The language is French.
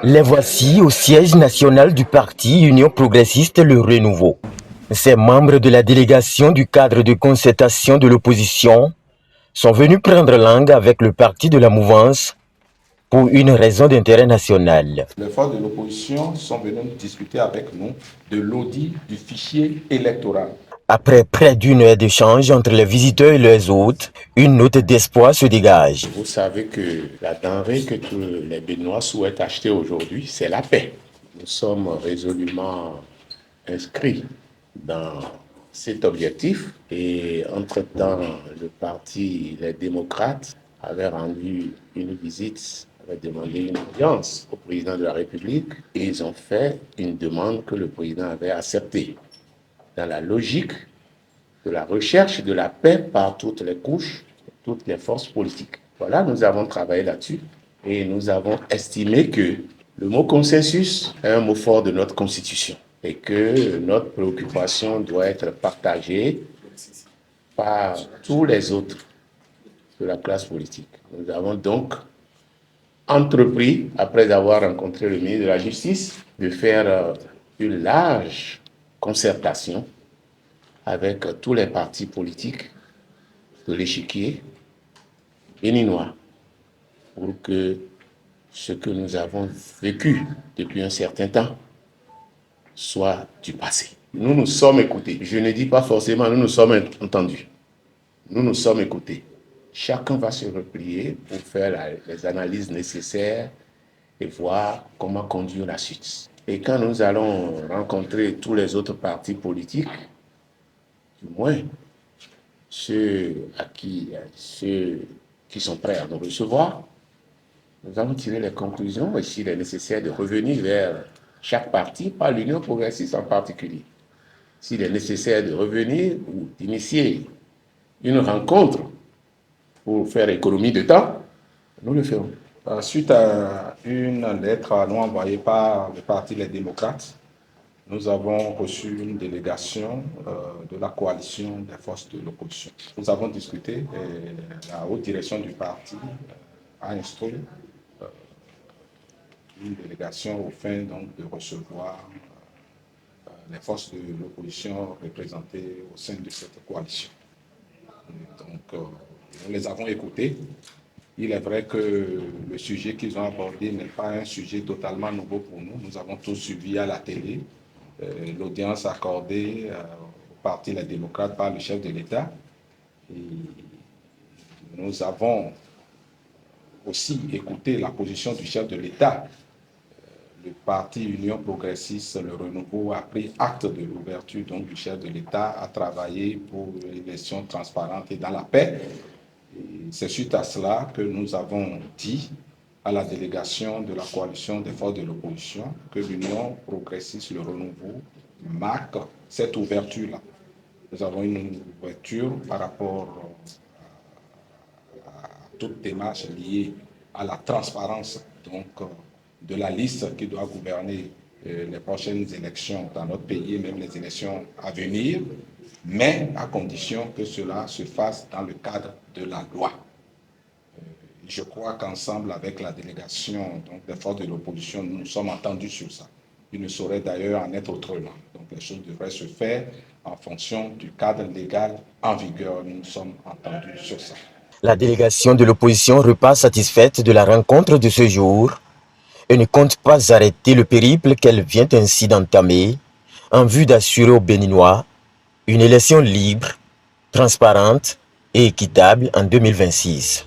Les voici au siège national du parti Union progressiste Le Renouveau. Ces membres de la délégation du cadre de concertation de l'opposition sont venus prendre langue avec le parti de la mouvance pour une raison d'intérêt national. Les forces de l'opposition sont venues discuter avec nous de l'audit du fichier électoral. Après près d'une heure d'échange entre les visiteurs et leurs hôtes, une note d'espoir se dégage. Vous savez que la denrée que tous les Béninois souhaitent acheter aujourd'hui, c'est la paix. Nous sommes résolument inscrits dans cet objectif et entre-temps, le parti Les Démocrates avait rendu une visite, avait demandé une audience au président de la République et ils ont fait une demande que le président avait acceptée. Dans la logique de la recherche de la paix par toutes les couches, toutes les forces politiques. Voilà, nous avons travaillé là-dessus et nous avons estimé que le mot consensus est un mot fort de notre Constitution et que notre préoccupation doit être partagée par tous les autres de la classe politique. Nous avons donc entrepris, après avoir rencontré le ministre de la Justice, de faire une large concertation avec tous les partis politiques de l'échiquier béninois pour que ce que nous avons vécu depuis un certain temps soit du passé. Nous nous sommes écoutés. Je ne dis pas forcément nous nous sommes entendus. Nous nous sommes écoutés. Chacun va se replier pour faire les analyses nécessaires et voir comment conduire la suite. Et quand nous allons rencontrer tous les autres partis politiques, du moins ceux qui sont prêts à nous recevoir, nous allons tirer les conclusions et s'il est nécessaire de revenir vers chaque parti, pas l'Union progressiste en particulier. S'il est nécessaire de revenir ou d'initier une rencontre pour faire économie de temps, nous le ferons. Suite à une lettre à nous envoyée par le parti Les Démocrates, nous avons reçu une délégation de la coalition des forces de l'opposition. Nous avons discuté et la haute direction du parti a instruit une délégation au fin donc, de recevoir les forces de l'opposition représentées au sein de cette coalition. Donc, nous les avons écoutés. Il est vrai que le sujet qu'ils ont abordé n'est pas un sujet totalement nouveau pour nous. Nous avons tous suivi à la télé l'audience accordée au Parti Les Démocrates par le chef de l'État. Et nous avons aussi écouté la position du chef de l'État. Le parti Union progressiste, Le Renouveau, a pris acte de l'ouverture du chef de l'État à travailler pour une élection transparente et dans la paix. C'est suite à cela que nous avons dit à la délégation de la coalition des forces de l'opposition que l'Union progressiste, Le Renouveau, marque cette ouverture-là. Nous avons une ouverture par rapport à toute démarche liée à la transparence de la liste qui doit gouverner les prochaines élections dans notre pays et même les élections à venir, mais à condition que cela se fasse dans le cadre de la loi. Je crois qu'ensemble, avec la délégation des forces de l'opposition, nous nous sommes entendus sur ça. Il ne saurait d'ailleurs en être autrement. Donc les choses devraient se faire en fonction du cadre légal en vigueur. Nous nous sommes entendus sur ça. La délégation de l'opposition repart satisfaite de la rencontre de ce jour et ne compte pas arrêter le périple qu'elle vient ainsi d'entamer en vue d'assurer aux Béninois une élection libre, transparente et équitable en 2026.